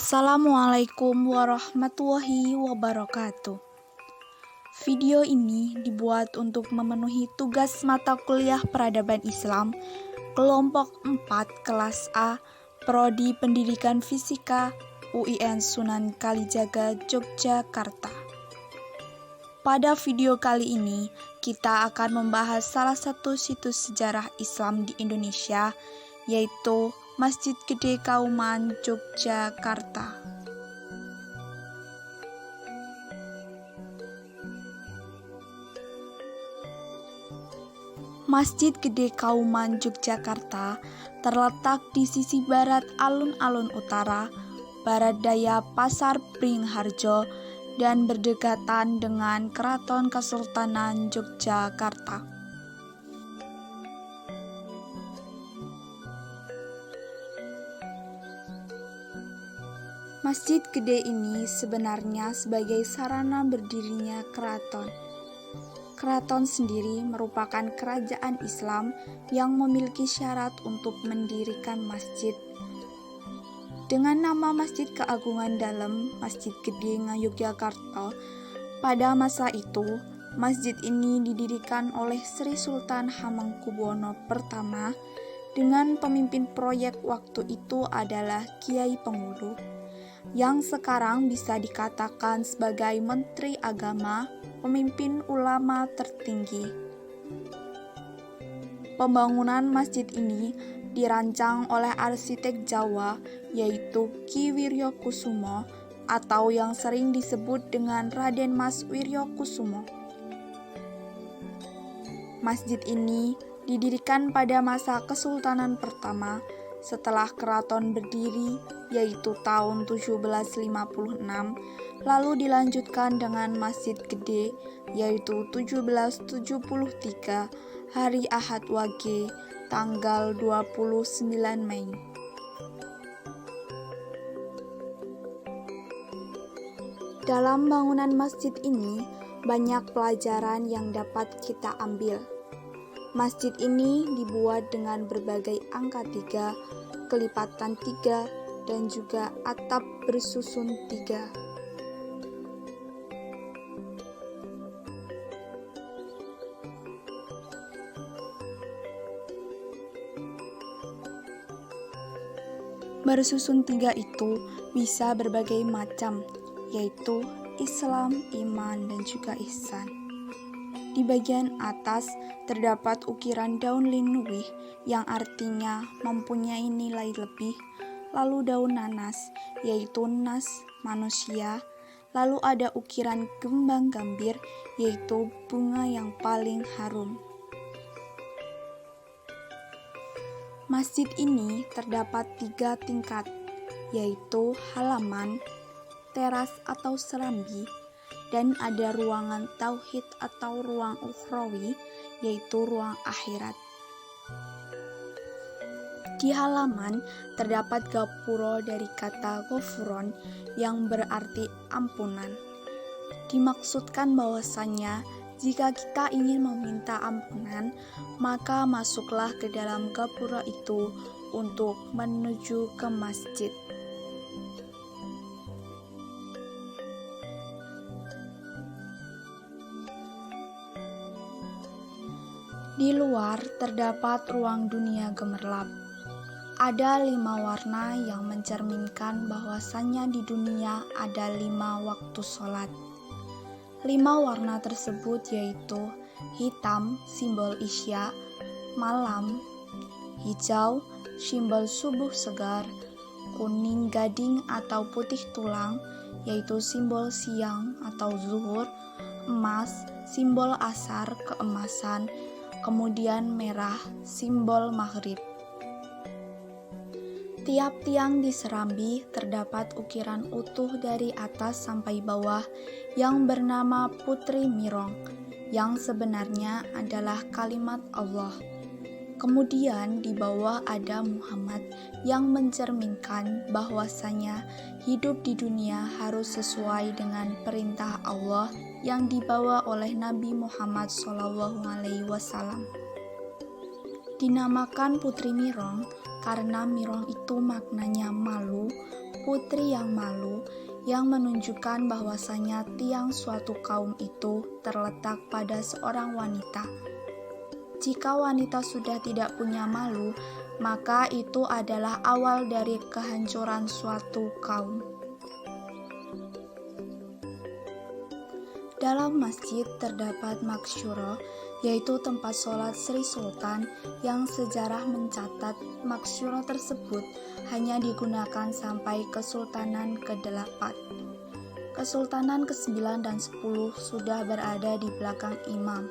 Assalamualaikum warahmatullahi wabarakatuh. Video ini dibuat untuk memenuhi tugas mata kuliah Peradaban Islam kelompok 4 kelas A Prodi Pendidikan Fisika UIN Sunan Kalijaga, Yogyakarta. Pada video kali ini, kita akan membahas salah satu situs sejarah Islam di Indonesia, yaitu Masjid Gede Kauman, Yogyakarta. Masjid Gede Kauman, Yogyakarta terletak di sisi barat alun-alun utara, barat daya Pasar Beringharjo, dan berdekatan dengan Keraton Kesultanan Yogyakarta. Masjid Gede ini sebenarnya sebagai sarana berdirinya keraton. Keraton sendiri merupakan kerajaan Islam yang memiliki syarat untuk mendirikan masjid. Dengan nama Masjid Keagungan Dalem Masjid Gede Ngayogyakarta, pada masa itu, masjid ini didirikan oleh Sri Sultan Hamengkubuwono I dengan pemimpin proyek waktu itu adalah Kiai Pengulu, yang sekarang bisa dikatakan sebagai Menteri Agama, pemimpin ulama tertinggi. Pembangunan masjid ini dirancang oleh arsitek Jawa, yaitu Ki Wiryokusumo atau yang sering disebut dengan Raden Mas Wiryokusumo. Masjid ini didirikan pada masa Kesultanan pertama setelah keraton berdiri, yaitu tahun 1756, lalu dilanjutkan dengan Masjid Gede, yaitu 1773, hari Ahad Wage, tanggal 29 Mei. Dalam bangunan masjid ini, banyak pelajaran yang dapat kita ambil. Masjid ini dibuat dengan berbagai angka 3, kelipatan 3, dan juga atap bersusun 3. Bersusun 3 itu bisa berbagai macam, yaitu Islam, iman, dan juga ihsan. Di bagian atas terdapat ukiran daun linuwih yang artinya mempunyai nilai lebih, lalu daun nanas, yaitu nas, manusia, lalu ada ukiran kembang gambir, yaitu bunga yang paling harum. Masjid ini terdapat 3 tingkat, yaitu halaman, teras atau serambi, dan ada ruangan tauhid atau ruang ukhrawi, yaitu ruang akhirat. Di halaman terdapat gapura dari kata ghafuron yang berarti ampunan. Dimaksudkan bahwasannya jika kita ingin meminta ampunan, maka masuklah ke dalam gapura itu untuk menuju ke masjid. Di luar terdapat ruang dunia gemerlap. Ada 5 warna yang mencerminkan bahwasannya di dunia ada 5 waktu sholat. 5 warna tersebut yaitu hitam, simbol isya, malam, hijau, simbol subuh segar, kuning gading atau putih tulang, yaitu simbol siang atau zuhur, emas, simbol asar, keemasan, kemudian merah, simbol maghrib. Tiap tiang di serambi terdapat ukiran utuh dari atas sampai bawah yang bernama Putri Mirong, yang sebenarnya adalah kalimat Allah. Kemudian di bawah ada Muhammad yang mencerminkan bahwasanya hidup di dunia harus sesuai dengan perintah Allah yang dibawa oleh Nabi Muhammad SAW. Dinamakan Putri Mirong karena Mirong itu maknanya malu, putri yang malu, yang menunjukkan bahwasanya tiang suatu kaum itu terletak pada seorang wanita. Jika wanita sudah tidak punya malu, maka itu adalah awal dari kehancuran suatu kaum. Dalam masjid terdapat maksyuroh, yaitu tempat sholat Sri Sultan yang sejarah mencatat maksyuroh tersebut hanya digunakan sampai Kesultanan ke-8. Kesultanan ke-9 dan 10 sudah berada di belakang imam.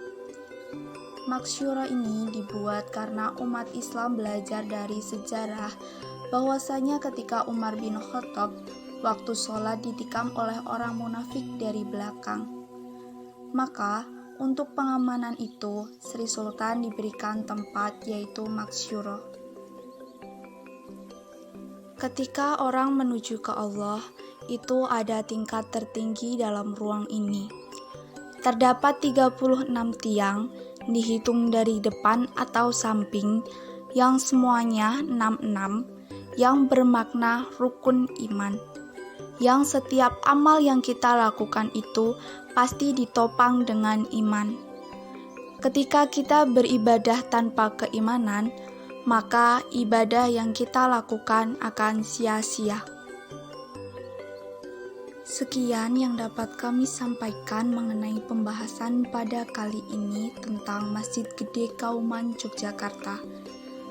Maksyuroh ini dibuat karena umat Islam belajar dari sejarah bahwasanya ketika Umar bin Khattab waktu sholat ditikam oleh orang munafik dari belakang. Maka, untuk pengamanan itu, Sri Sultan diberikan tempat yaitu maksyuroh. Ketika orang menuju ke Allah, itu ada tingkat tertinggi dalam ruang ini. Terdapat 36 tiang, dihitung dari depan atau samping, yang semuanya 66, yang bermakna rukun iman. Yang setiap amal yang kita lakukan itu pasti ditopang dengan iman. Ketika kita beribadah tanpa keimanan, maka ibadah yang kita lakukan akan sia-sia. Sekian yang dapat kami sampaikan mengenai pembahasan pada kali ini tentang Masjid Gede Kauman Yogyakarta.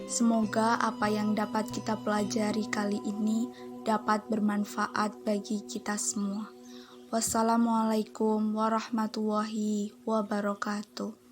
Semoga apa yang dapat kita pelajari kali ini dapat bermanfaat bagi kita semua. Wassalamualaikum warahmatullahi wabarakatuh.